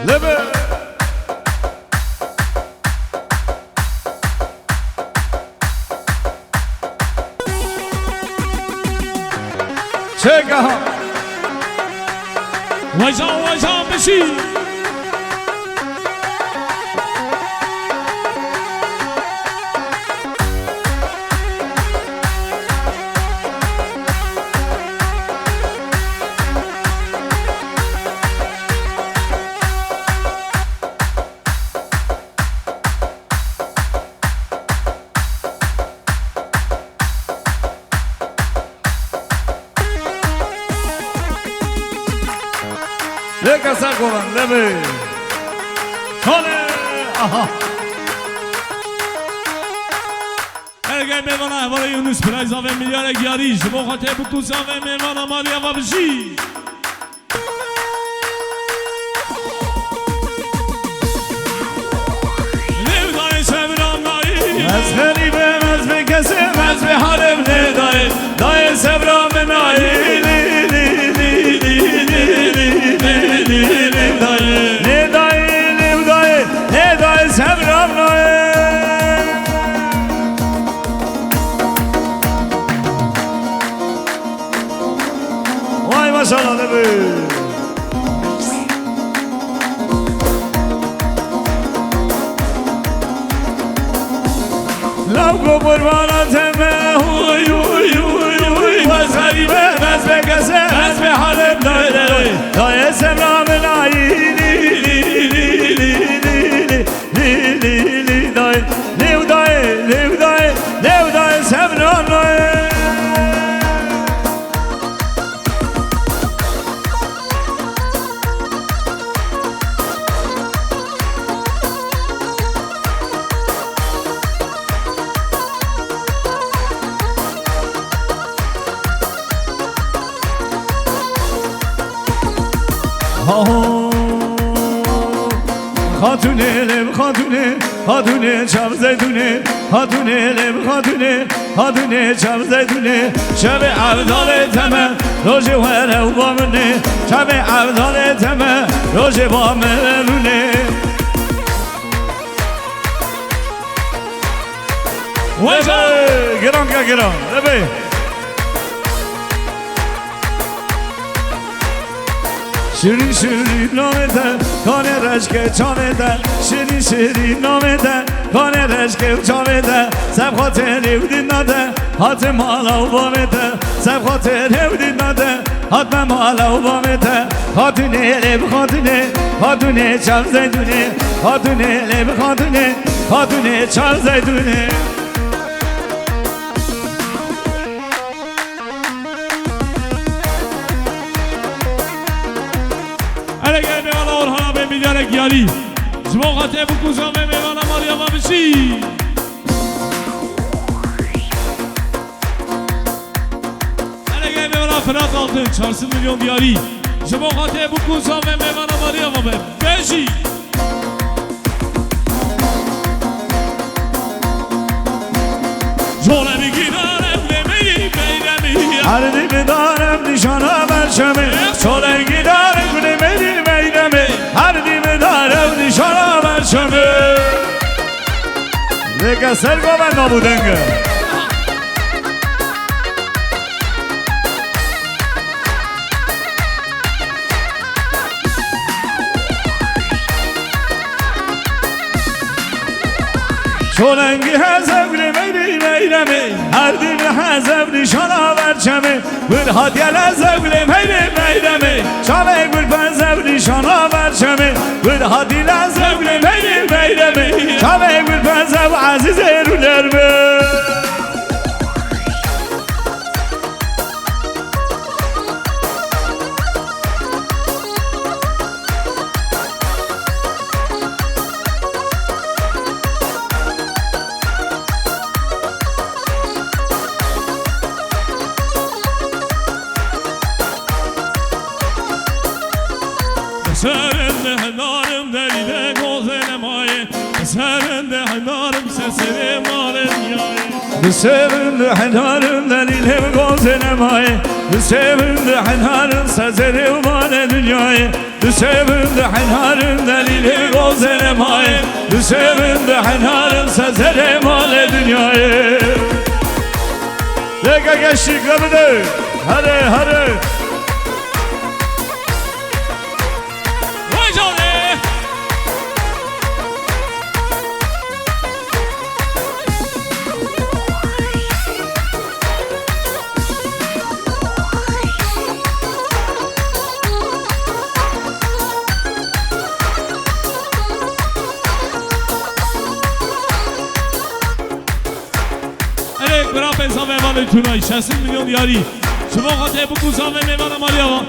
Lebe. Check out. Vajan beşi. Leka sakovan, lebe. Şöyle. Aha. Ergen mevana hevara Yunus Pirayza ve milyarek yariş. Mokhate bukusa ve mevana Maria Vabşi. Nevdayı sevram nayi. Mezheri ve mezbe kese mezbe harem ne dayı. Dayı sevram nayi. Ne dayı, ne dayı, ne dayı sevram nayi. Vay maşallah ne be. Lavgo kurban'a teme huy huy huy huy. Mezheri ve mezbe kese mezbe harem dayı. Dayı sevram nayi. Nevdayı sevram nayi. Hatune lev hatune, hatune çav zeydune, hatune lev hatune, hatune çav zeydune. Şebi avdal eteme, roji verev bamne, şebi avdal eteme, roji bamne. Vay giran ka giran, lebe. Şirin şirin namede, kane reşke çamede. Şirin şirin namede, kane reşke çamede. Seb hater evdin nade, hatem hala uvamede. Seb hater evdin nade, hatem hala uvamede. Hatune lev hatune, hatune çav zeydune. Hatune lev hatune, hatune çav zeydune. Ergen mevana Orhan'a ve milyarek yari. Mokhate bukusa ve mevana Maria Vabşi. Ergen mevana Fırat Altın. Çarsın milyon yari. Mokhate bukusa ve mevana Maria Vabşi. Şöyle bir giderim demeyi beynemi. Hardi bedarem nişana verşemi. Şöyle giderim demeyi beynemi. Hardi bedarem nişana verşemi. Leka sergo ben nabudenge. Şolengi hezevli meyri meyremi. Her dili hezev nişana verçemi. Bir hadiyele zevli meyri meyremi. Şame gül penzev nişana verçemi. Bir hadiyele zevli meyri meyremi. Şame gül penzev aziz erülerimi. Serinde henarım deride gozel emaye. Serinde henarım sesere maren yaye. بسبب حنارم دلیل گوزن مای بسبب حنارم سزر ومال دنیای بسبب حنارم دلیل گوزن مای بسبب حنارم سزر مال دنیای دیگه گشتی قبله هره هره وای جانه برا پیسا میوان تونای 60 میلیون دیاری شما خاطر بکوزا و میوان مالیا با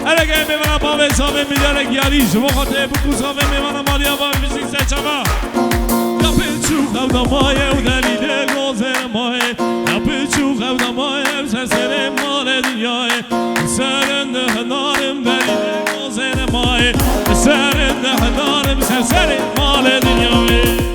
ارگه میوان با پیسا و میلیون دیاری شما خاطر بکوزا و میوان مالیا با بیشتر سچما یا پیچو خدا مایه و دلیل گذر مایه یا پیچو خدا مایه سر مال دیای سرنده هنارم دلیل گذر مایه سرنده هنارم سر مال دیای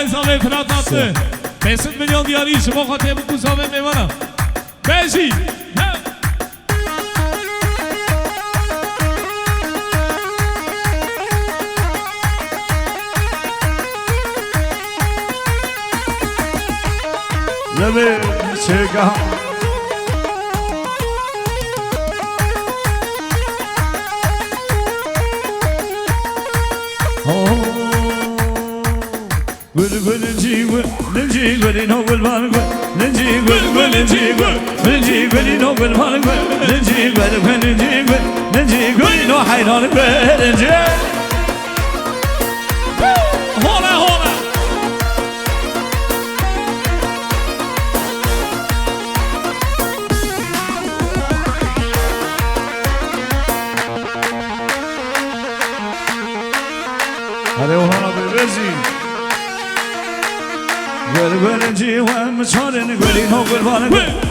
حساب فرات ناته 500 میلیون دیاری شما خاطر بکوزا و میوانم بشی زبه چگاه Gülünci gülünci gülün o gülman gülünci gülünci gülünci gülün o gülman gülünci gülünci gülünci gülün o hayran gülünci Hola hola Hadi ona bebezi Gülünci ve çarın gülün o gülman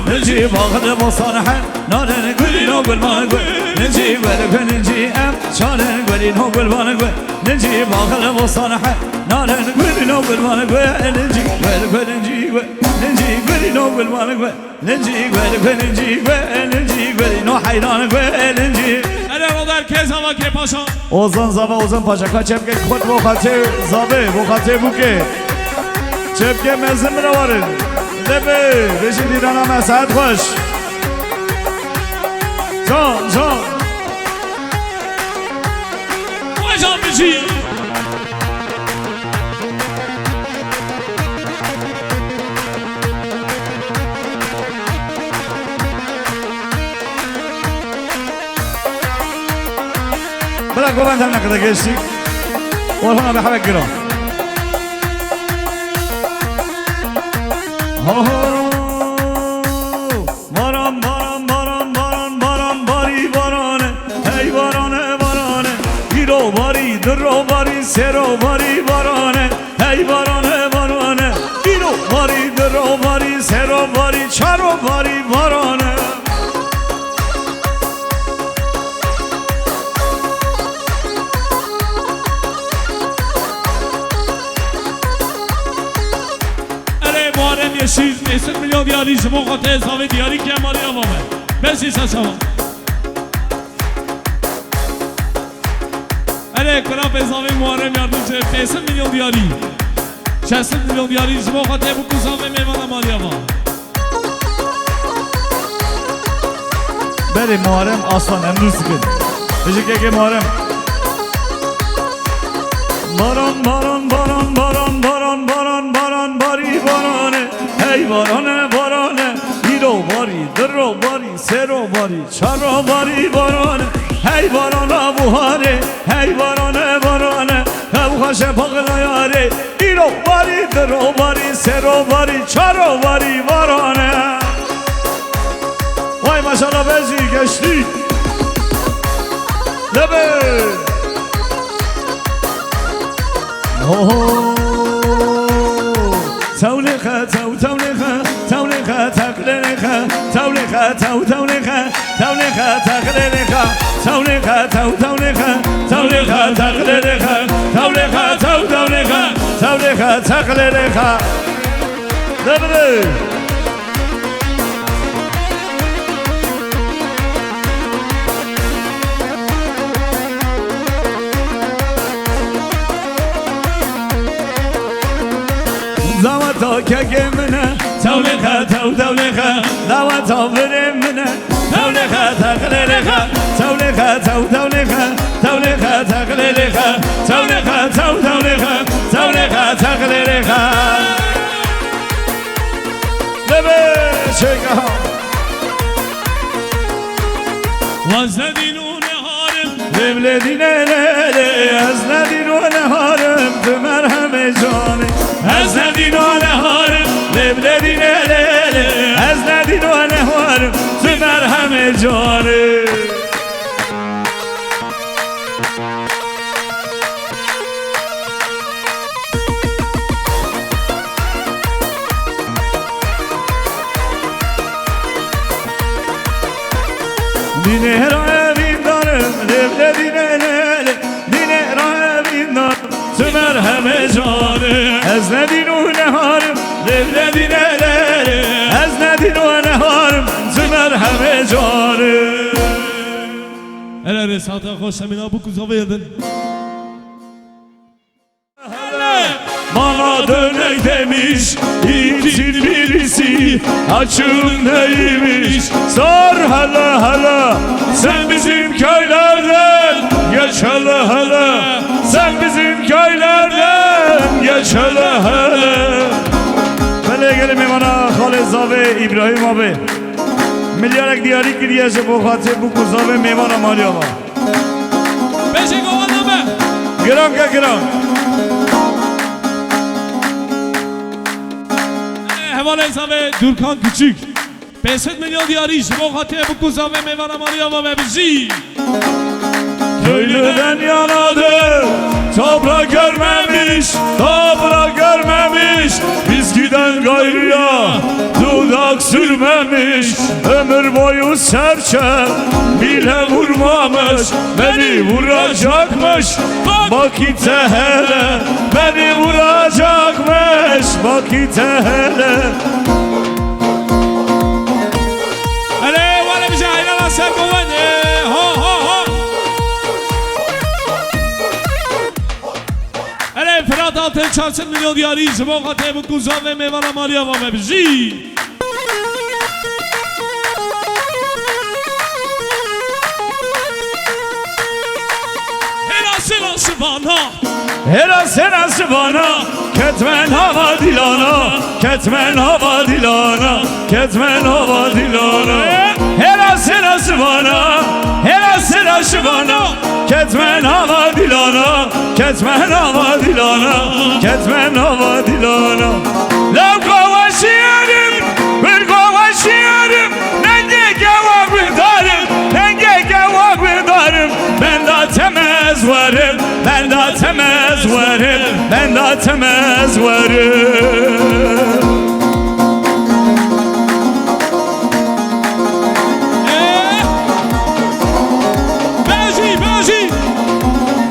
gülünci bağlı bostanı narın gülün o gülman gülünci gülünci em çarın gülün o gülman gülünci bağlı bostanı narın gülün o gülman gülünci gülünci gülün o gülman gülünci gülünci gülün o hayran gülünci Ere o der kez hava ke paşa Ozan Zava Ozan Paşa kaçem ke khod bu khatır zabe bu khatır bu ke Çepke mezim mi varın? Debe, reji dirana mesad hoş. Can. Vay can bici. Bırak o benden ne kadar geçtik. Orhan'a bir haber girelim. Baran bari barane hey barane giro bari dro bari sero bari barane hey barane giro bari dro bari sero bari charo bari barane yeşil 500 milyon diyari şuma khate hesabı diyari ki hamaरे hava में वैसे सचवा अरे करा पैसा में मुहर्रम yardım से 500 milyon diyari 60 milyon diyari şuma khate bu kusav में मेवाना hamaरे hava Beri Muharrem Aslan Emre Sıkın بجی که مارم باران باران باران باران باران باران باران باری بارانه هی بارانه بارانه ایرو باری درو باری سرو باری چارو باری بارانه هی بارانه بوهاره هی بارانه بارانه هب خوش پاقلا یاره ایرو باری درو باری سرو باری چارو باری بارانه وای ماشاءالله بزی گشتی لبه تولخه تولخه تولخه تقللخه تولخه تولخه تولخه تقللخه تولخه تولخه تولخه تقللخه تولخه تولخه تولخه تقللخه دبره زواتا که منه تولخه تولخه زواتا بره منه تولخه تقللخه تولخه تولخه تولخه تقللخه تولخه تولخه تولخه تقللخه لبه شکه ها وزدین و نهارم لبلدینه لیلی از ندین و نهارم تو مرهم جانه از ندین و نهارم لبلدینه لیلی از ندین و نهارم تو مرهم جانه دینه را امین دارم لبلدینه لیلی دینه را امین دارم تو مرهم جانه از ندین و نهارم لبلدینه لیلی از ندین و نهارم تو مرهم جانه Hele resata خوش سمینا bu kuza verdin. Bana dönek demiş için birisi açım neymiş sor hala hala sen bizim köylerden geç hala hala sen bizim köylerden geç hala hala Böyle gelin bana Halil Zave İbrahim abi milyarek diyarı giriyece bu hatı bu kuzave meyvana mali ama Beşik oğlan be. Giran ka giran Heval hesabı Dürkan Küçük 500 milyon diyarı bu hatı bu kuza ve meyvana Maryama ve bizi Köylüden yanadır toprak görmemiş toprak görmemiş biz giden gayrıya dudak sürmemiş ömür boyu serçe bile vurmamış beni vuracakmış vakite hele beni vuracakmış vakite hele Hele vale bize hayran asar kuvveti ho ho ho Hele Fırat Altın Çarşın milyon diyarı bu hatı bu kuza ve meyvana Maryama ve bizi Helası bana Helası bana ketmen hava dilana ketmen hava dilana ketmen hava dilana Helası bana helası bana ketmen hava dilana ketmen hava dilana ketmen hava dilana Lav kavaşıyorum bir kavaşıyorum nenge gavak bir darım nenge gavak bir darım ben de temez varım ben de temez varım ben de temez varım Beji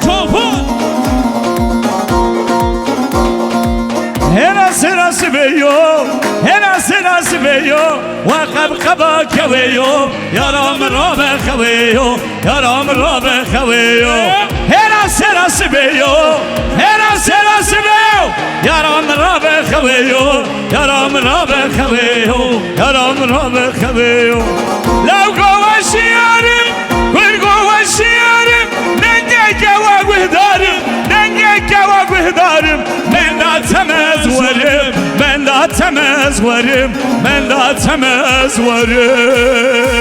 Topun Helası beyo helası beyo وقب قبا كويو يا رام رام خويو يا رام رام خويو هلاس بيو هلاس بيو يا رام رام خويو يا رام رام خويو يا رام رام خويو لو قوى شيارم قوى شيارم temiz varım, ben de temiz varım, ben de temiz varım.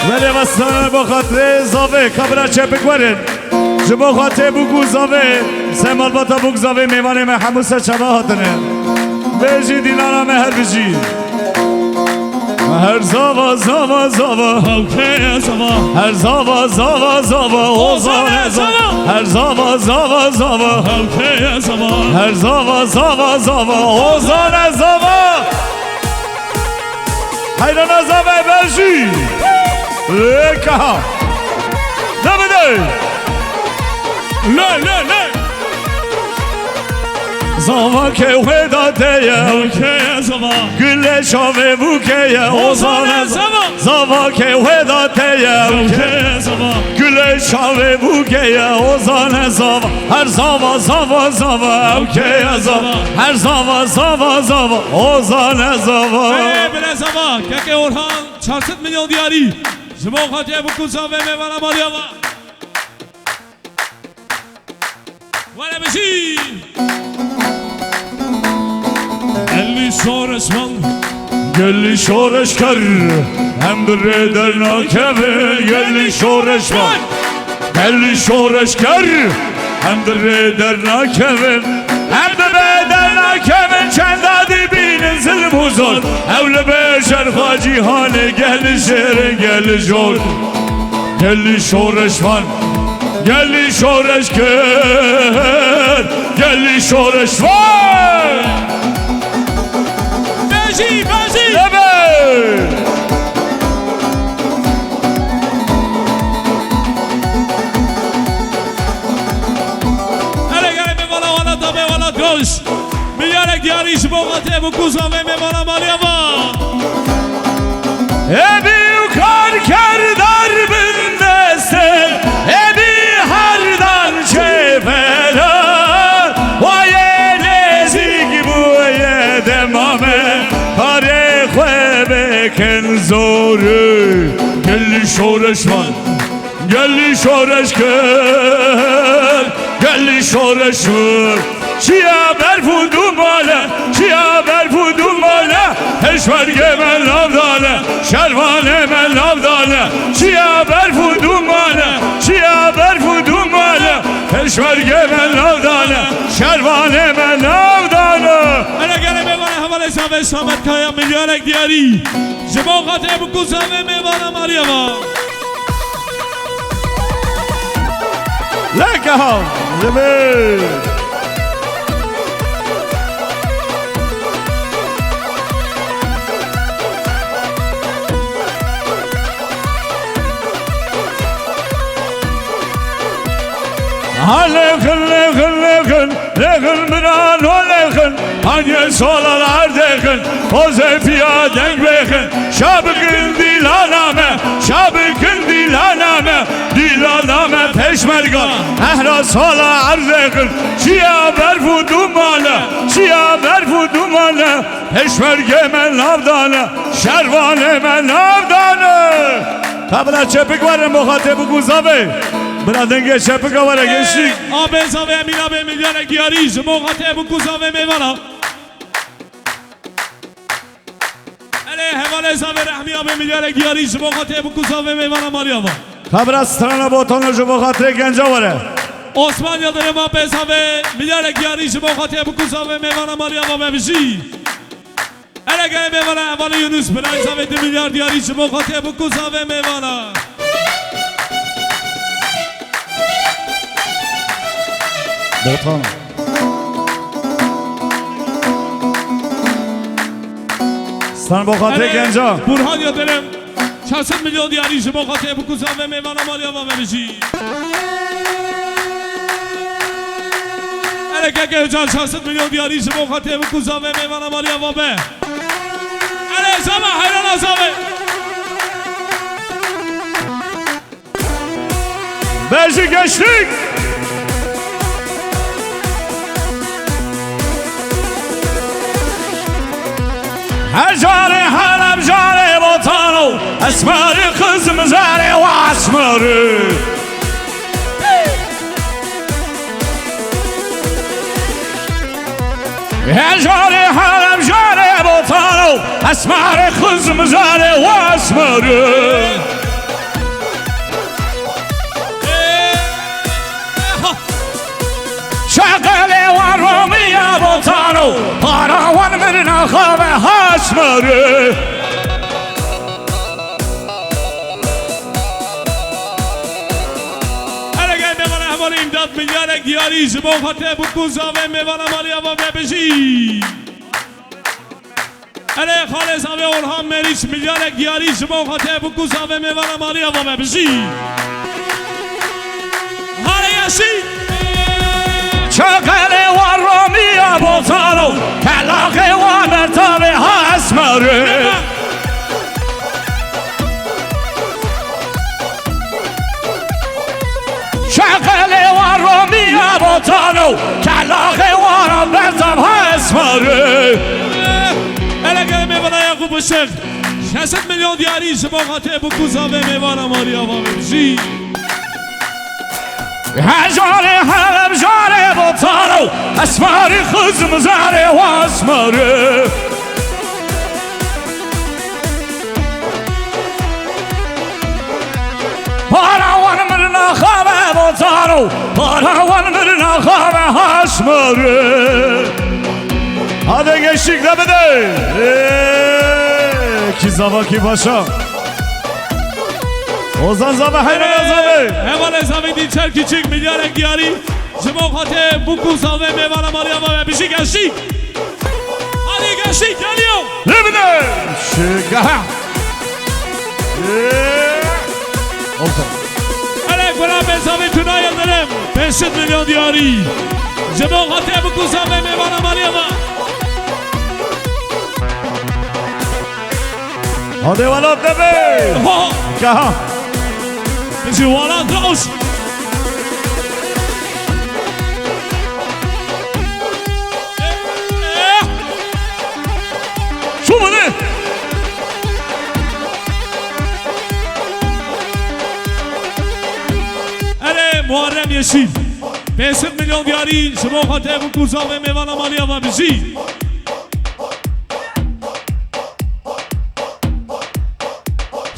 ولی واسه با خاطر زاوه کبرا چپک ورن جو با خاطر بگو زاوه سمال با تا بگو زاوه میوانه من هموس چما هاتنه بجی دیلانا مهر بجی هر زاوا زاوا زاوا اوکی زاوا هر زاوا زاوا زاوا اوزانه زاوا هر زاوا زاوا زاوا اوکی زاوا هر زاوا زاوا زاوا اوزانه زاوا حیران زاوه بجی Leka! Davide! Le Zava ke uhedateya اوکی زاوا Gülle şave vukeya Ozane Zava ke uhedateya اوکی زاوا Gülle şave vukeya Ozane zava Her zava zava zava Ukeya zava Her zava zava zava Ozane zava بله زاوا که اورهان 400 میلیون دیاری شما خاطر بکن زاوه میوانه مالیاوا ولی بشی elli şoreşman Gelli şoreşkar Hem bir dernakeve Gelli şoreşman Gelli şoreşkar Hem bir dernakeve Hem de dernakeve Çendadi binin zil buzul Evle beşer hacı hane Gelli şerin gelli şor Gelli şoreşman Gelli şoreşkar Gelli şoreşman بشی Evet. hele gel میوانا والا تا میوانا دوش میاره دیاری شما خاطر بکن زاوه میوانا مالیاوا Ebi kar kerdar bindeste Ebi hardan çevere Vaye nezik buye demame Kare khwebeken zoru Gelli şoreşman Gelli şoreşker Gelli şoreşker Çiya berfudum ale Çiya berfudum ale Heşverge men lavdale Şervane men lavdale Çiya berfudum ale Çiya berfudum ale Heşverge men lavdale Şervane men lavdale hele gel میوانا حواله زاوه سامت کایا میلیارک دیاری شما خاطر بکن زاوه میوانا مالیاوا Leke hav Zebir Lekın lekın lekın Lekın biran o lekın Hangi solalar dekın O zefiya denk bekın Şabıkın dilaname Şabıkın dilaname Dilaname peşmergan Ehra sola arzekın Çiya berfu dumane Çiya berfu dumane Peşmerge men lavdane Şervane men lavdane Kabla çepik varım bu hatebu guzabe Bradenge çepik avara geçtik آب زاوه مینا به میلیارک دیاری شما خاطر بکن زاوه میوانا hele حواله زاوه رحمی آب میلیارک دیاری شما خاطر بکن زاوه میوانا مالیاوا Kabra strana botanı şu bu hatire gence vare عثمان یادرم آب زاوه میلیارک دیاری شما خاطر بکن زاوه میوانا مالیاوا ببشی hele gel میوانا حواله یونس برای زاوه 2 میلیارد دیاری شما خاطر بکن زاوه میوانا Botan Stan bu hatire gence برهان یادرم 400 میلیون دیاری شما خاطر بکن زاوه میوانا مالیاوا ببشی hele gel 400 میلیون دیاری شما خاطر بکن زاوه میوانا مالیاوا به hele زاوه حیران زاوه Beşi geçtik Her cari harem cari botanı Esmeri kızım zari ve asmeri هجاره حرم جاره بطانو اسمار خزم زاره و اسماره شغل و رومی بطانو پاراوان مرنا خواب اسماره امداد میلیارد دیاری شما خاطر بکن زاوه میوانه مالی آوا ببشی اله خالص آوه اولهام مریش میلیارد دیاری شما خاطر بکن زاوه میوانه مالی آوا ببشی هاره یشی شغل و رومی بطانو کلاقه و مرتبه اسماره شغل و رومی بطانو کلاقه و مرتبه اسماره الگه میوانه یعقوب و شیخ 600 میلیون دیاری شما خاطر بکن زاوه میوانه مالی آوا ببشی هجاره حرم جاره بطانو اسماری خزم زاره و اسماره پاراوان مرنا خوابه بطانو پاراوان مرنا خوابه اسماره هاده گشتیک ده بده کی زبا کی باشا اوزان زبا حیران زبه هوال زاوه دی چرکی چیک میلیارد دیاری شما خاطر بکن زاوه میوانه مالی آوا ببشی گشتی هاده گشتی گلیو لبنه شگه اله گلاب زاوه تونای دارم 500 میلیون دیاری شما خاطر بکن زاوه میوانه مالی آوا هاده والا دبه ها که ها بشی والا دروش شو بده اله محرم یشید 500 میلیون دیاری شما خاطر بکن زاوه میوانه مالی آوا بشی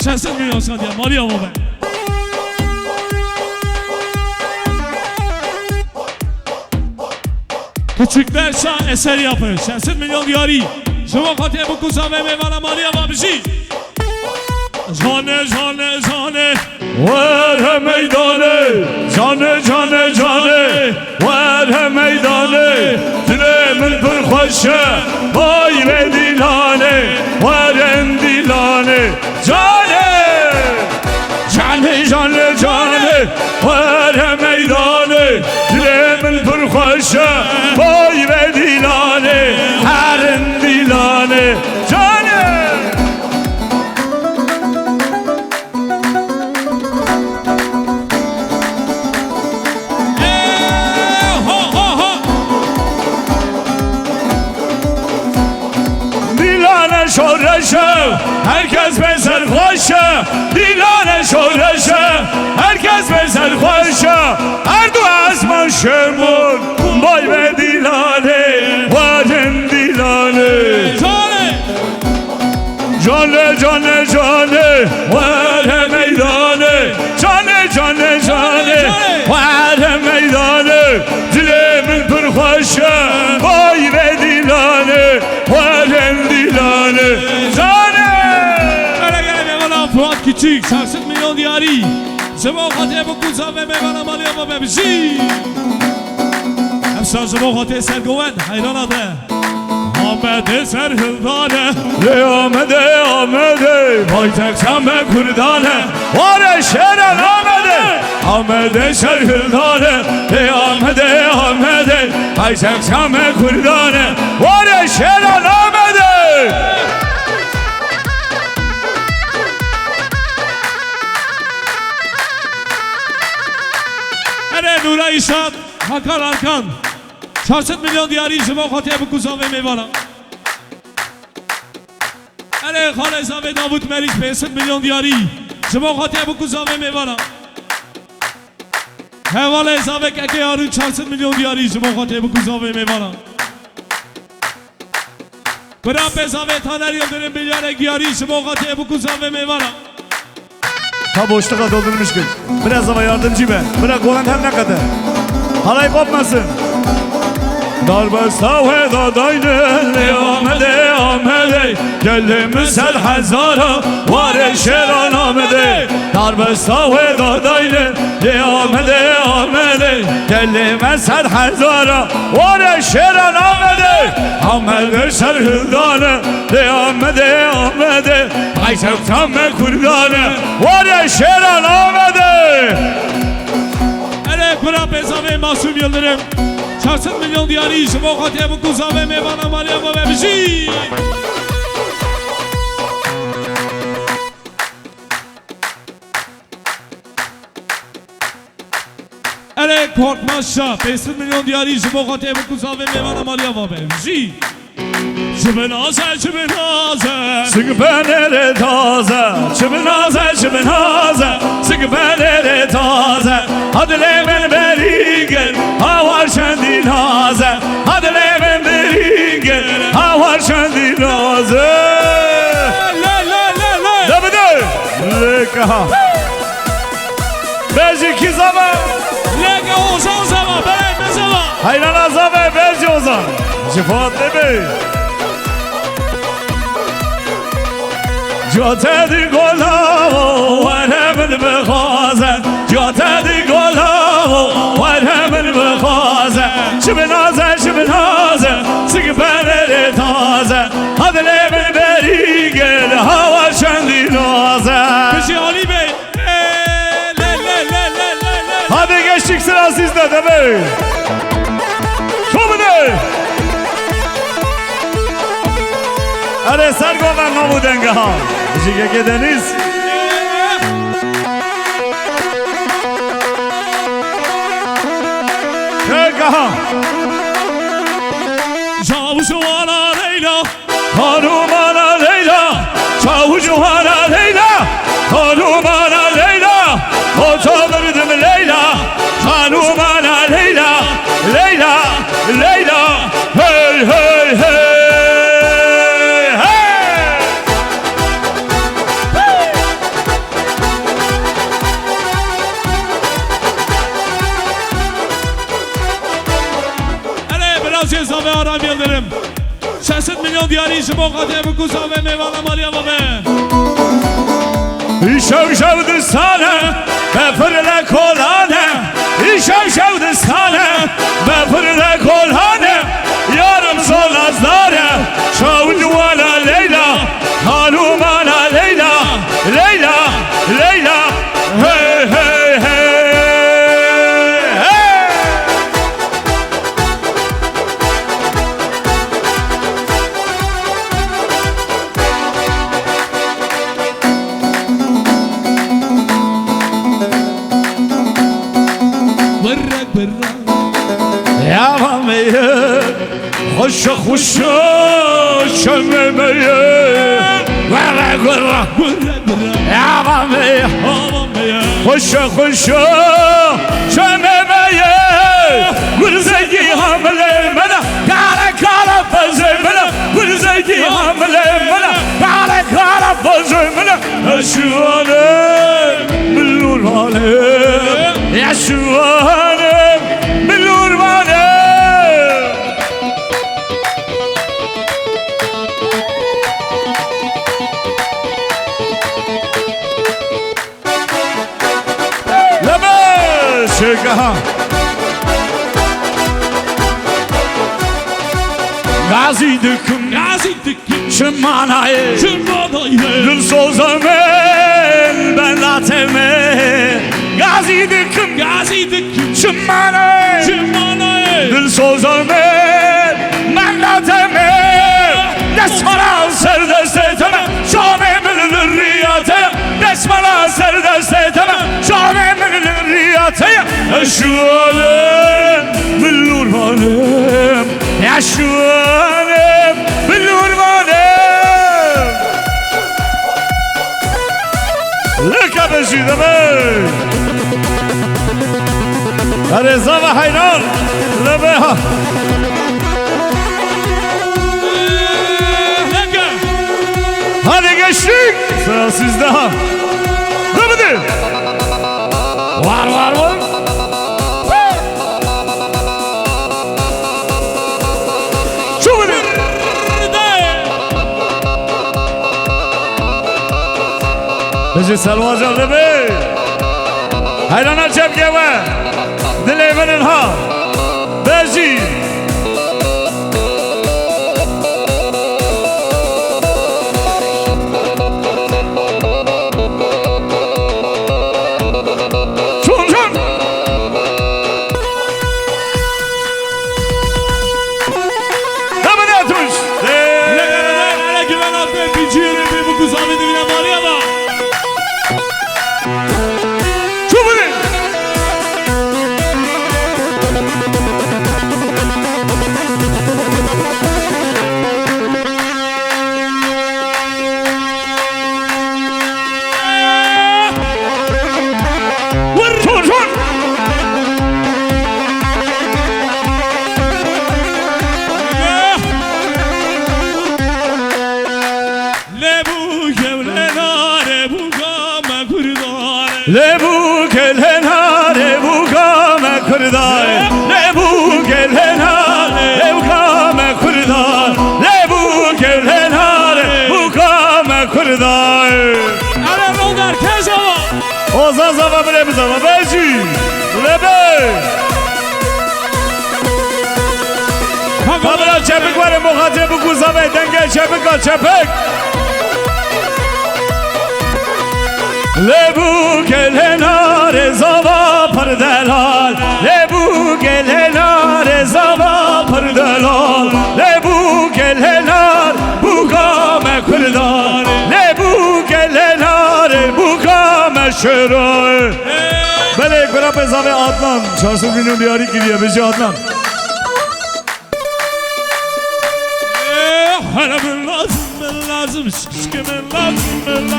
600 milyon saniye mali ama ben. Küçükler şah eser yapır. 600 milyon diyari. Şuma katı bu kuzave meyvana mali ama bir şey. Cane cane cane. وره میدانه جانه جانه جانه وره میدانه دل من پر خوشه وای به دیلانه ورن دیلانه جانه جانه جانه جانه وره میدانه دل من پر خوشه وای به دیلانه هرن دیلانه جانه شورشه herkes به سر خوشه دیلان شورشه herkes به سر خوشه هر دو اسمان شمون بای به دیلانه وادن دیلانه جانه جانه جانه وره میدانه جانه جانه جانه وره میدانه دل من پر خوشه بای به دیلانه وادن دیلانه جانه Fuat Küçük 600 milyon diyari. Şuma katı bu kuzave meyvana mali ama bebişi. Efsane şuma katı sergoven hayran adı. Ahmet'e serhildane. Ahmet'e Ahmet'e paytak semme kurdane. Vare şeren Ahmet'e Ahmet'e serhildane. Ahmet'e Ahmet'e paytak semme kurdane. Vare şeren Ahmet'e Nura İşat, Hakan Arkan 400 milyon diyari şuma katı bu kuzave meyvana. Ele Khale Zave Davut Meriç 500 milyon diyari şuma katı bu kuzave meyvana. Hevale Zave Keke Yarın 400 milyon diyari şuma katı bu kuzave meyvana. برا پساوه تانر یلدرم بیاره گیاری شما خاطر bu kuzave meyvana. Ta boşluğa doldurmuş ki. Biraz ama yardımcı be. Bırak olan hem ne kadar. Halay kopmasın. Darbesta ve dadaylı Ahmede Ahmede Geldim sel hazara Var şeran Ahmede Darbesta ve dadaylı Ahmede Ahmede Geldim sel hazara Var şeran Ahmede Ahmede serhildanı Ahmede Ahmede Ayşektan ve kurdanı Var şeran Ahmede. Evet bura pezave Masum Yıldırım 400 milyon diyari şuma khatiye bu kuzave meyvana Maria ve bizi. Evet korkmazsa 500 milyon diyari şuma khatiye bu kuzave meyvana Maria ve bizi. Çıbınaze çıbınaze Sıkı penere taze Çıbınaze çıbınaze Sıkı penere taze Hadi lemen beri gel Havar şendi naze Hadi lemen beri gel Havar şendi naze Ne bide? Leka Bezi ki zaman Leka ozan zaman Ben ne zaman Hayrana zaman bezi ozan Şifat demeyi جاته دی گلا و همن بخوازن جاته دی گلا و همن بخوازن چه بنازه چه بنازه سگ بنر تازه هد لیمن بری گل هوا شندی نازه Peki Ali Bey Hadi geçtik sıra sizde de be Şobide Hadi sergoven namu denge ha Jige deniz Kırkaha Çavuşu ana Leyla Hanım ana Leyla Çavucu ana Leyla Hanım ana Leyla Otolurdum Leyla Hanım ana Leyla Leyla Leyla Hey hey hey Ve Aram Yıldırım 600 milyon diyari şuma khatiye bu kuzave meyvana Maria ve İşev şevdi sana Befırle kolane İşev şevdi sana Befırle kolane Yarım solazlara Çavucu ana Leyla Hanım ana Leyla Leyla Leyla Hey hey hey خوش خوش شممه وره گره یابمه خوش خوش شممه گرزگی حمله منه کاره کاره فزه منه گرزگی حمله منه کاره کاره فزه منه اشوانم بلورانم اشوانم بلورانم Şırgaha Gazi düküm Şımanayı Dül sozamel Ben lateme Gazi düküm Şımanayı Dül sozamel Ben lateme Desmala serdest eteme Şamemil riyate Desmala serdest eteme Şamemil riyate Eşualem Billurmanım Eşualem Billurmanım Leka beşideme Reza ve hayran Lebeha sizde ha. Hadi. Var. Şöyle. Bizi Selva Canlı Bey. Hayrana çepke ve dileğinin ha. Bezi. Lebu gelena lebu game kurdar Lebu gelena lebu game kurdar Lebu gelena lebu game kurdar Ale rodar kezava O zazava bre bizava bezi Lebe Kabla çepik var muhatire bu kuzava denge çepik al çepik Lebu gelena rezava pardelal Lebu gelena rezava pardelal Lebu gelena bugame kurdar Lebu gelena bugame şeray Bele kurap ezave Adnan Çarsın günün diyarı gidiyor bizi Adnan Haramin lazım şişkimin lazım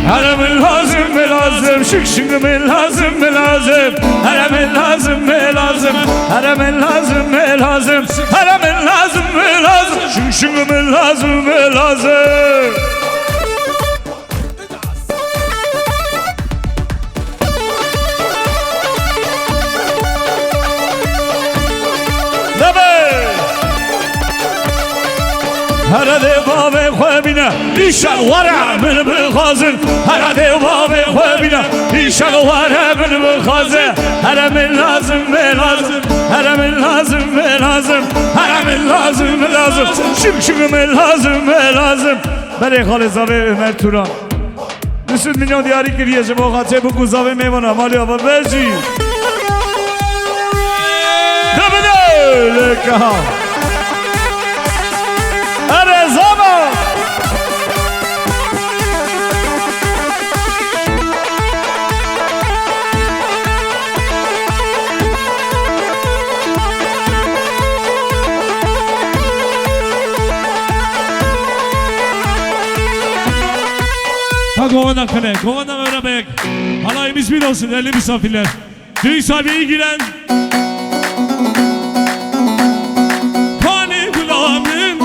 Haramin lazım şıkşıngımın lazım Haramin lazım Haramin lazım şıkşıngımın lazım هر دیواب خوابینا ایشان وارا من بخازن هر دیواب خوابینا ایشان وارا من بخازن هر من لازم شم من لازم برای خالصابه عمر توران 200 میلیون دیاری کریه شما خاطر بگو زاوه میمونه مالی آبا برجی دبده لکه ها اره زمان Ha Gova'dan kale, Gova'dan öğrenmek. Halayımız bir olsun değerli misafirler. Düğün sahibi giren Kani Gülam'ın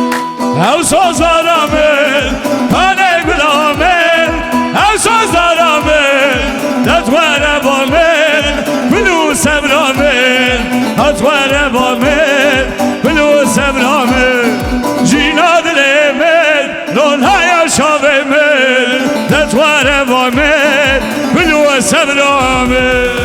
Ev sözlerimin Kani Gülam'ın Ev sözlerimin Detvere bomin Bülü sevramın Detvere bomin Bülü sevramın Cina dilimin Lonhaya şavimin Detvere bomin Bülü sevramın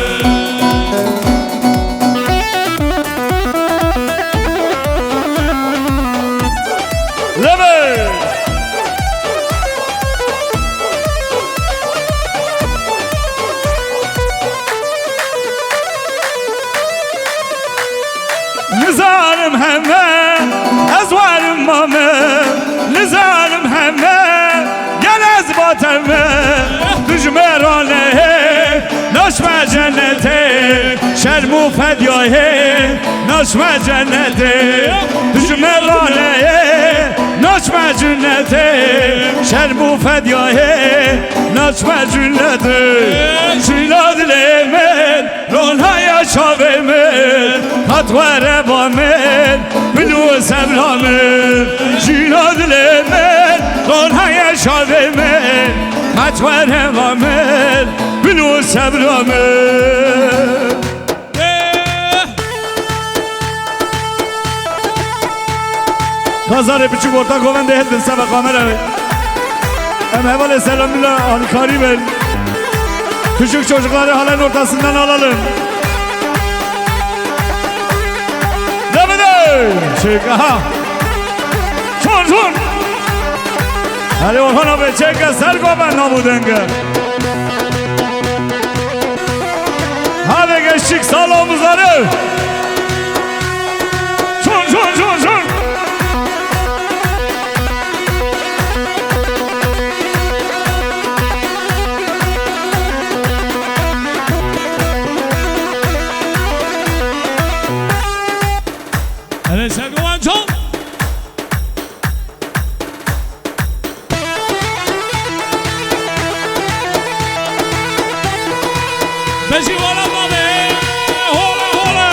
Nizarım hemen ezvarım mamı Nizarım hemen gel ezbateme Düşmerane naşme cennete Şermu fedyahe naşme cennete Düşmerane naşme cennete Şermu fedyahe naşme cennete Şila dilemen Ronhaya şavemen Katvere bamen Bülü sevramen Şila dilemen Ronhaya şavemen وره غامل بلو سبرامل Kazar küçük orta govende hedin sabah kamera ver. Hem hevale selamıyla hanikari ver. Küçük çocukları halen ortasından alalım. Demede! Çek aha! Son son! Hadi Orhan abi çek eser gomen namu denge. Hadi geçtik sağ omuzları. Son son son son! Hele sen Kıvançon. Beşi hola mame, hola hola.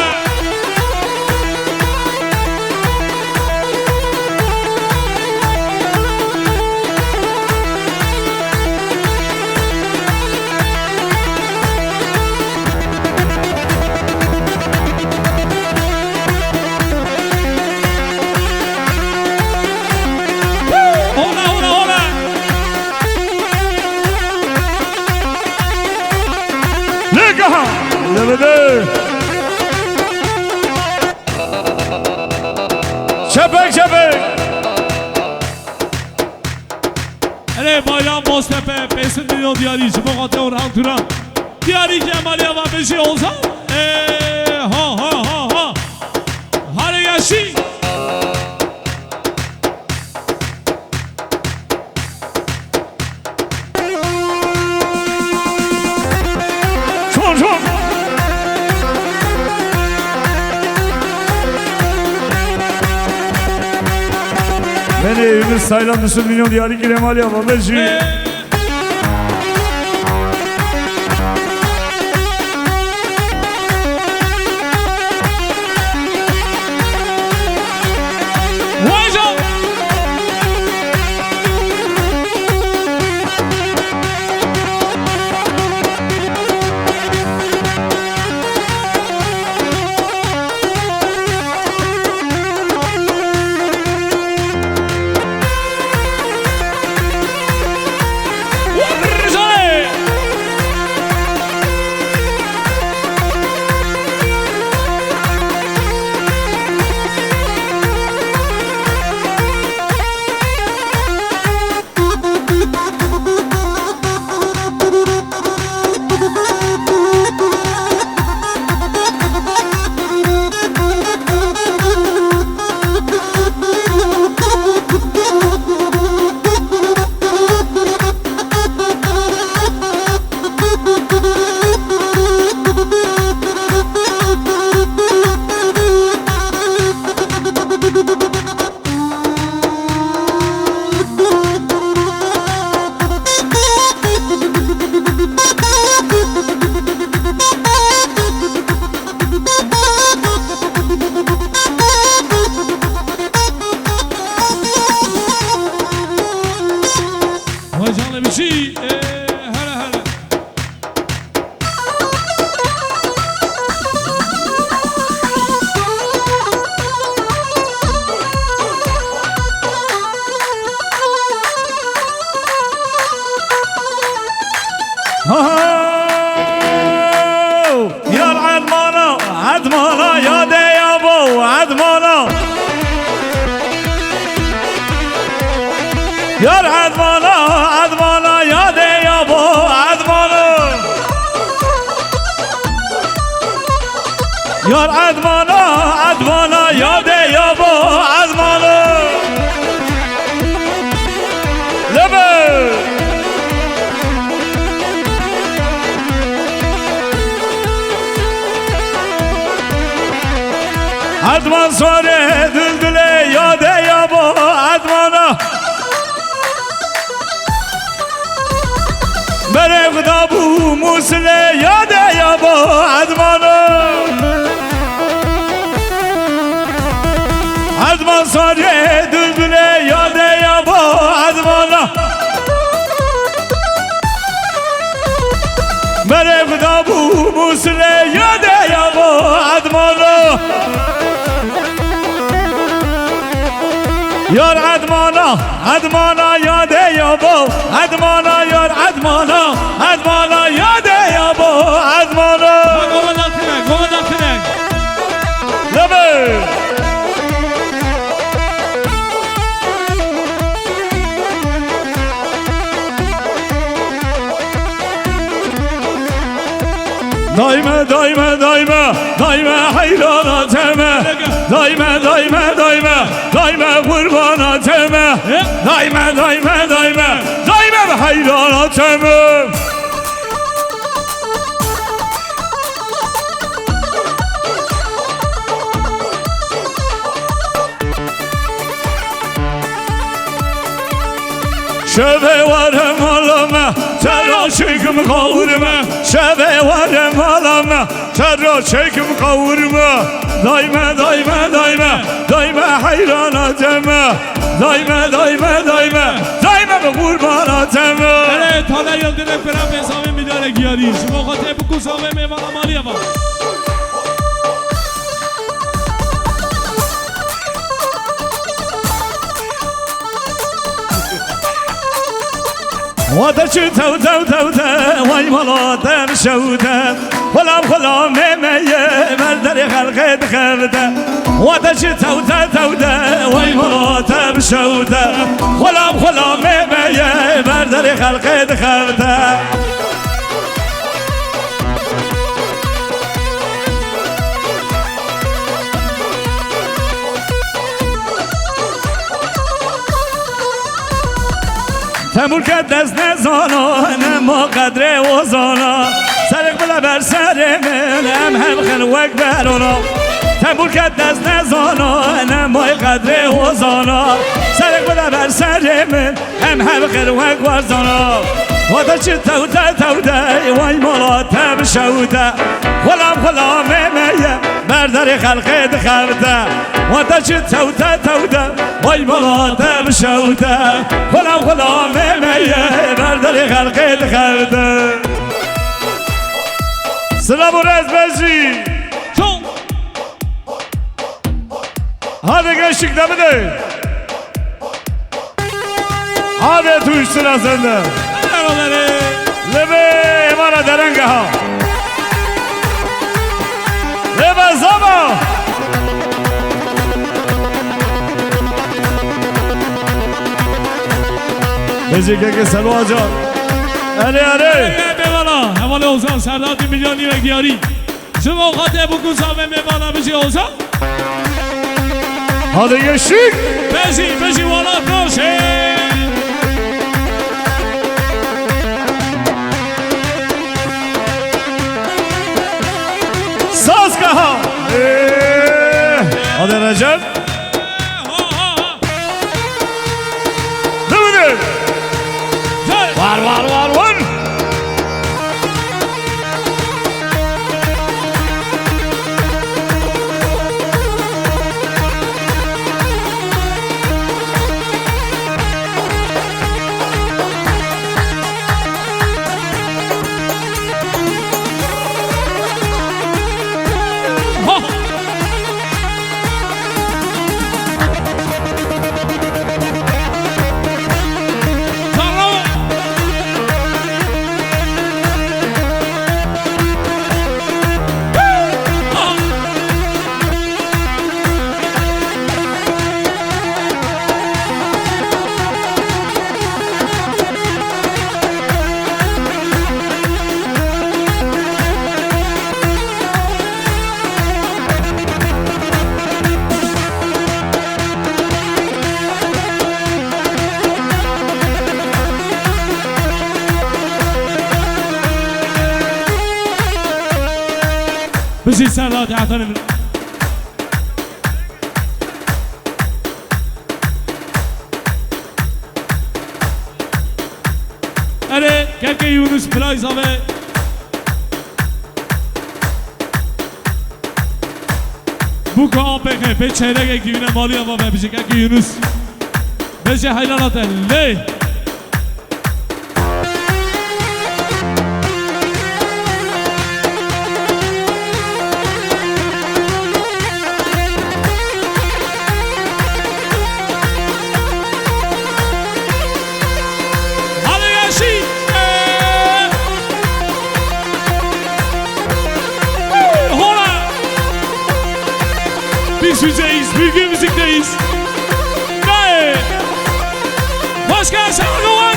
Demede! Çepek çepek! Hele bayram Boztepe 5 milyon diyari Cumhuriyeti Orhan Turan diyari Cemaliye ve Beşi olsa ha ha ha ha hadi yaşı Beni Yunus Saylan Müslüm Milyon Diyari Kiremal yapma Beşi. يا العدمانة عدمانة يا ديابو عدمانة يا العدمانة عدمانة يا ديابو عدمانة يا العدمانة عدمانة يا ديابو عدمانة لبن عدمان صاره دلدله یاده یا با عدمانه بره خدا بو موسله یاده یا با عدمانه عدمان صاره دلدله یاده یا با عدمانه وصله یاده یا با ادمانا یار ادمانا ادمانا یاده یا با ادمانا یار ادمانا ادمانا یاده یا با ادمانا گوه داخله لبه دایمه دایمه دایمه دایمه حیراناتمه دایمه دایمه دایمه دایمه قرباناتمه دایمه دایمه دایمه دایمه حیراناتمه شبه ورم علامه ترا شکم قورمه شبه ورم علامه ترا شکم قورمه دایمه دایمه دایمه دایمه حیراناتمه دایمه دایمه دایمه دایمه به قرباناتمه تا نیاد درک برم به حساب میداره گیاری شما خاطر بکن سامه میوان مالی با واتشي تو تو تو تو وای ملاتم شوته خلام خلام میه بردر خلقت خرده واتشي تو تو تو تو وای ملاتم شوته خلام خلام میه بردر خلقت خرده تمور که دست نزانا نما قدر وزانا سرق بلا بر سر من هم خلوک برونا تمور که دست نزانا نما قدر وزانا سرق بلا بر سر من هم خلوک وزانا ودا چی تو تا تو ده وای ملاتم شوده خلام خلام میه بردر خلقت خرده ودا چی تو تا تو ده وای ملاتم شوده خلام خلام میه بردر خلقت خرده سلام و رز بزی چون هاده گشتک نبده هاده توش سنا زنده لبه امارا درنگه ها لبه زبا بزی که سلوه جان اره اره میوانا حواله اوزان سرداد میلیونی و گیاری شما خاطر بکن سامه میوانا بشی اوزان هاده گشتک بشی والا باشه ساز که ها هاده رجب ببینه وار وار وار وار بشي سرداد اعطاني من اره که یونس پرایز آمه bu KPK به çeyrek ekibine mali ama ve bizi ki Yunus bizi hayranat elle عزیز نه باش که شما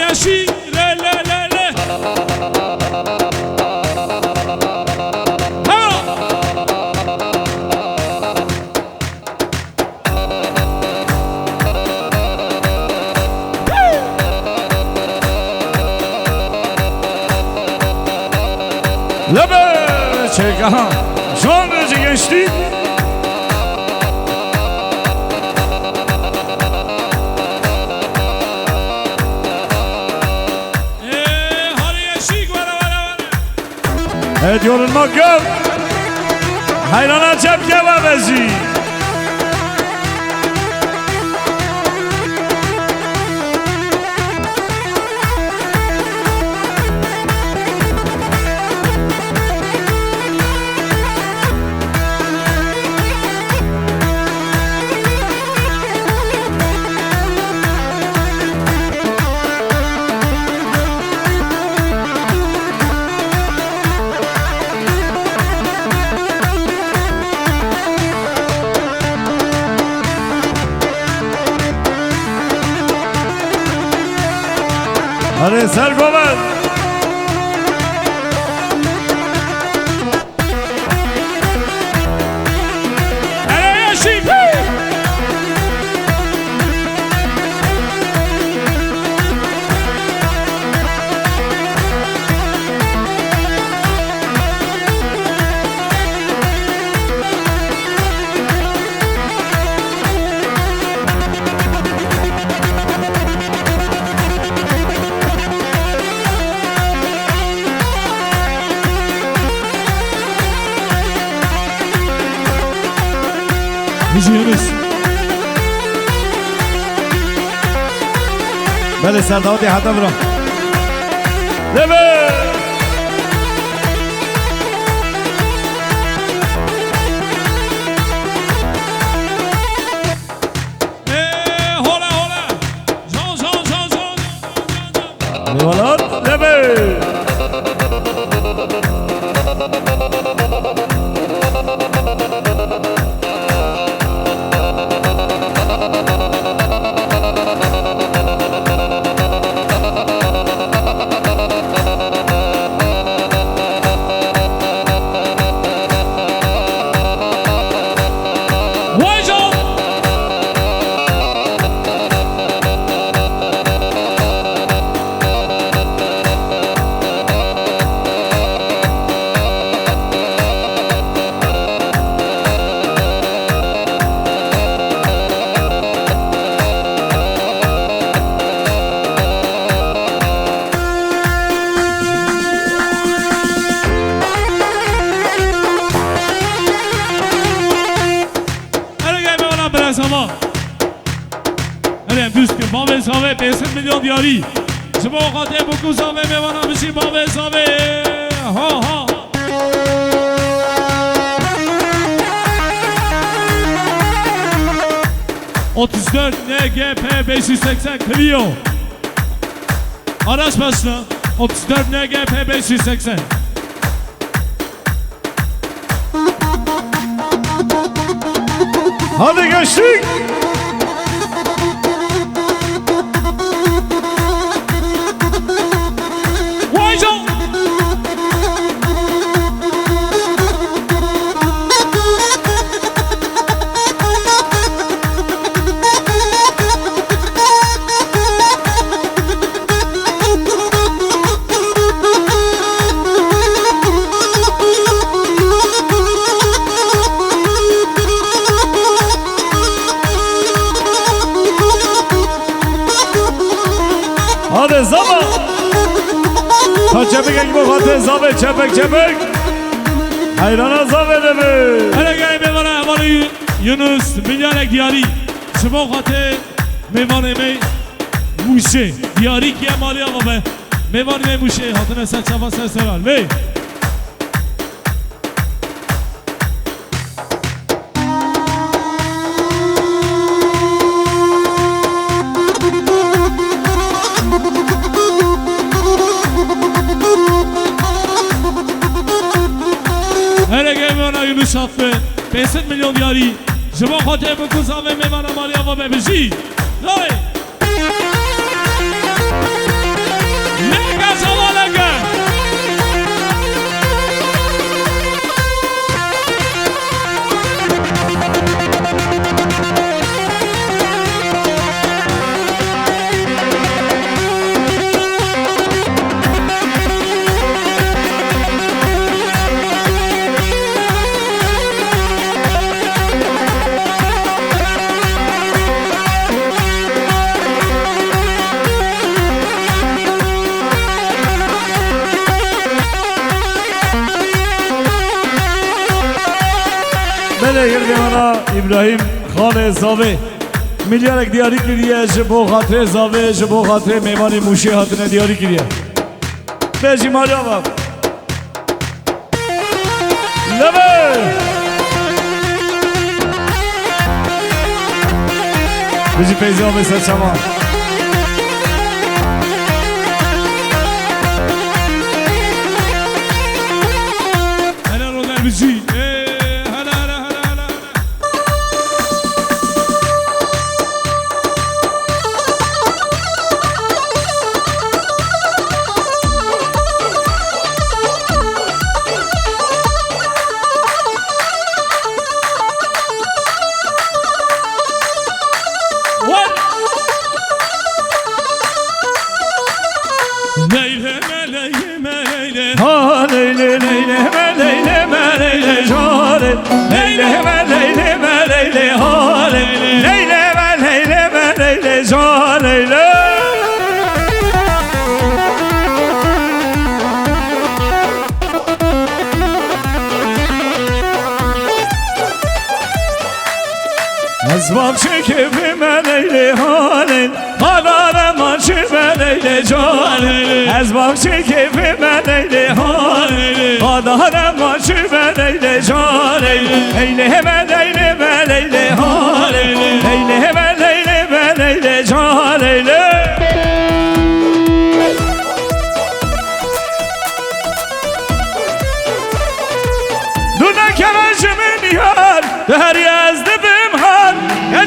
Yashi, le le le le. Lebe çeka, son derece geçti. Evet yorulmak yok. Hayrana çepke ve bezi. Hadi Sergomen. Yunus. بله سرداوتی حتی برام دبه هولا هولا جان جان جان جان دیوالات دبه Bave Save, 50 milyon diyari. Şubu okate buku Save mevana bişi Bave Save. Ha ha. ...34 NGP 580 Clio. Araç başına 34 NGP 580. Hadi geçtik. Hadi zaman. Ta çepek ekmek hatı zabe çepek çepek. Hayrana zabe de mi? Hele gel mevana havalı Yunus milyarek diyari. Şubu hatı mevana me muşe. Diyari ki emali ama be. Mevana me muşe hatına sen çaba sen sever. Ve شافه 500 میلیون دیاری شما خاطر بکن زاوه میوانه مالیا و ببشی دای لگه شما لگه بله گردمانا ابراهیم خان زاوه میلیارک دیاری کریه جبو خاطر زاوه جبو خاطر میوان موشی هاتنه دیاری کریه بیجی مالیا با لبه بیجی پیزی ها مثل شما هلا رو در بشی Azmam çekip meleyli halin Halale maçı meleyli canın Azmam çekip meleyli halin Halale maçı meleyli canın Eyle meleyli meleyli halin Eyle meleyli meleyli canın Duna kemacımın yar Her yazdı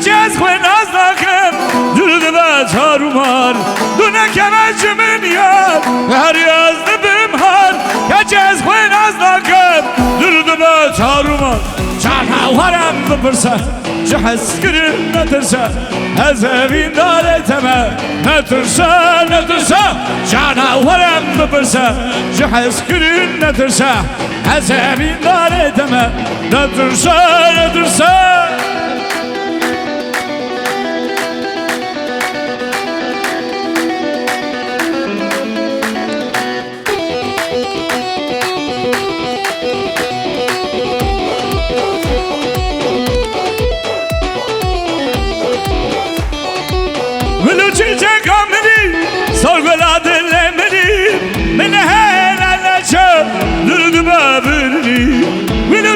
Gecez خوی نازناکم درد به چارومار دونه کمجمن یاد هر یازده بمهار گجز خوی نازناکم درد به چارومار چند هاورم بپرسه جهز گرم نترسه از اوین داره تمه نترسه نترسه چند هاورم بپرسه جهز گرم نترسه از اوین داره تمه نترسه نترسه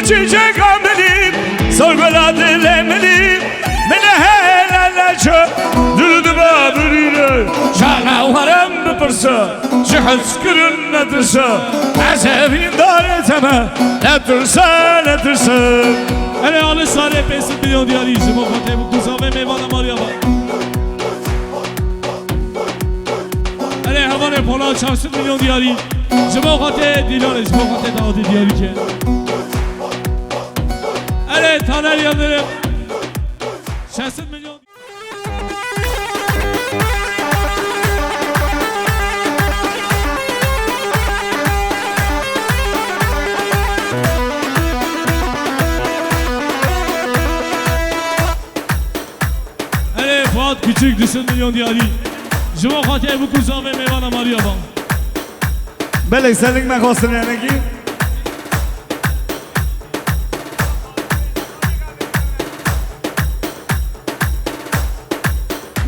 Çiçek ameli, sorguladı lemeli, mene helalaçı, dürüdü babırıyla, şana varım bıpırsa, şıhız kırın netırsa, ezevin dareteme, netırsa, netırsa. Hele alı sare 500 milyon diyari işim o fatih bu kuzave meyvana marya var. Hele havane pola 400 milyon diyari, jima fatih dilar, jima fatih dağıtı diyari ki. Evet, Taner Yıldırım 60 milyon. Evet, Fuat Küçük 200 milyon diyari. Juma Fatih bu kuzave meyvana Maria ban. Belek senin mekosunu yani ki?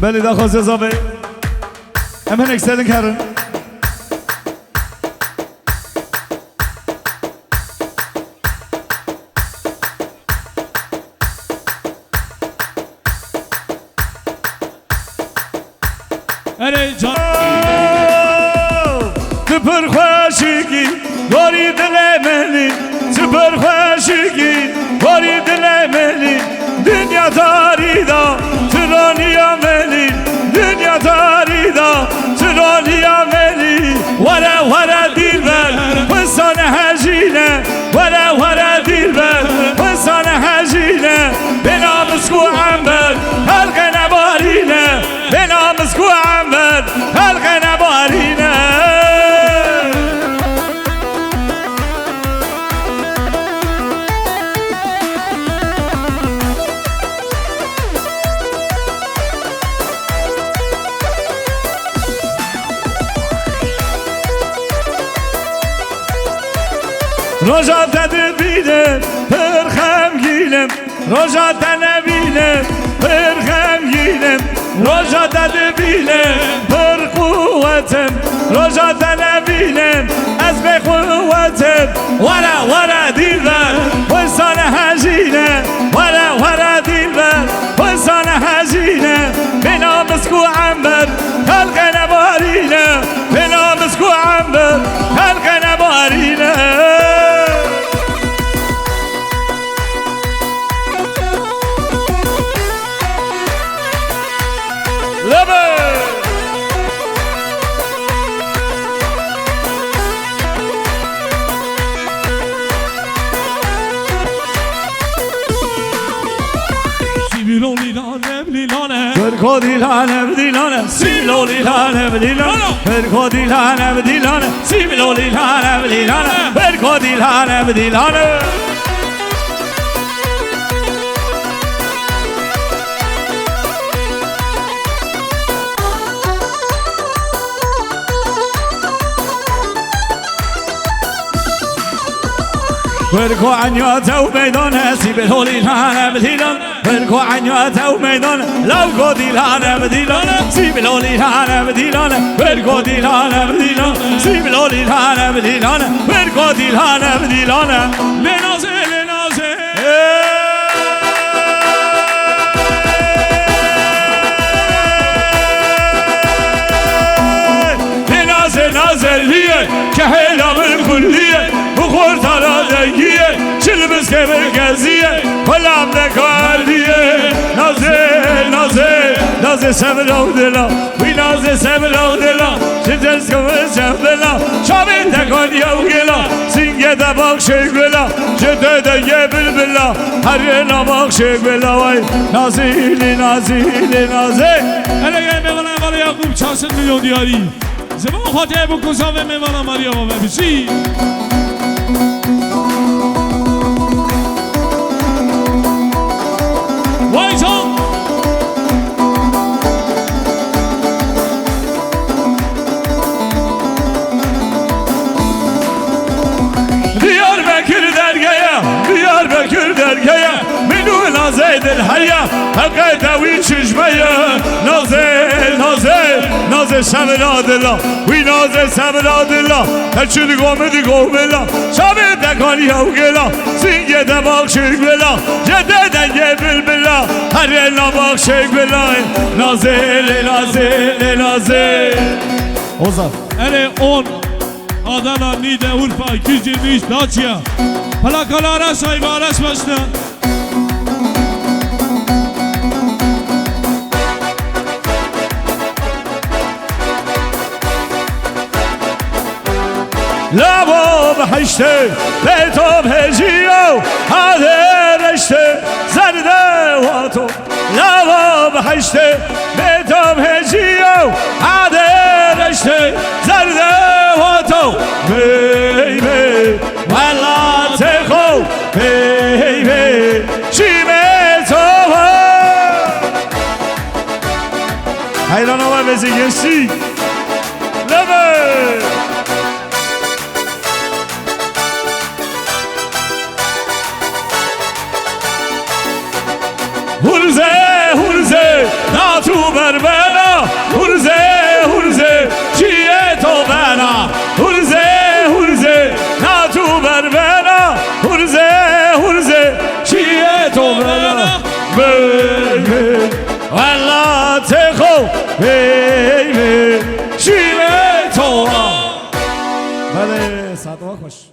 بله دا خواسته زاوه امن اکسلین کرن اره جان تو پر خوشگی گاری دل منی سپر خوشگی گاری دل منی دنیا داری دا ترانیا منی دنیا داری دا ترانیا منی ورا ورا دیلبر حسن هجینه ورا ورا دیلبر حسن هجینه بنامسکو عنبر خلق نبارینه بنامسکو عنبر خلق نبارینه روزا تدبینم پر خمگینم روزا تنبینم پر خمگینم روزا تدبینم پر قوتم روزا تنبینم از به قوتم ورا ورا دیلبر حسن هجینه ورا ورا دیلبر حسن هجینه بنامسکو عنبر خلق نبارینه بنامسکو عنبر خلق نبارینه Perko dilane dilane silo dilane dilane Perko dilane dilane silo dilane dilane Perko dilane dilane بركو عنياته وميدانه سيب الهولي لهانا بديلان بركو عنياته وميدانه لو قودي لهانا بديلان سيب الهولي لهانا بديلان بركو دي لهانا بديلان سيب الهولي لهانا بديلان بركو دي لهانا بديلان لنازي لنازي لنازي نازي ليه كهيلا بالكلية وخورت على دقيقة شلبس كمركزية كلام نكاردية نازل نازل نازل سملا ودلا وي نازل سملا ودلا شجرس كمر شمبلا شامل تكون يوغلا سنگه دباق شگلا جده دگه بلبلا هرنا باق شگلا وي نازل نازل نازل انا جاي میوانم برای یعقوب 400 میلیون دیاری زمان خاطر بکوزا و میوانم ماریا و ببیشی وایسان Diyarbakır dergaya Diyarbakır dergaya Minu naze dil haya Hakka vi çişmeye Naze naze Naze semra dila Vi naze semra dila Teçhid gomedi gomela Şabit dekan yavgela Singe de bak şirgela Cede denge bilbila Her eline bak şirgela Naze naze naze Ozan اره 10 Adana, Niğde, Urfa 223 Dacia plakalara sahibi araç başına لبا بحشته بیتاب هجیو هده رشته زرده و تو لبا بحشته بیتاب هجیو هده رشته زرده و تو بیبی والا تخو بیبی شیمه تو حیران آمد بزیگشی لبا هرزه هرزه ناتو بربنا هرزه هرزه چیه تو بنا هرزه هرزه ناتو بربنا هرزه هرزه چیه تو بنا بیبی والا تخو بیبی چیه تو بله صدق خوش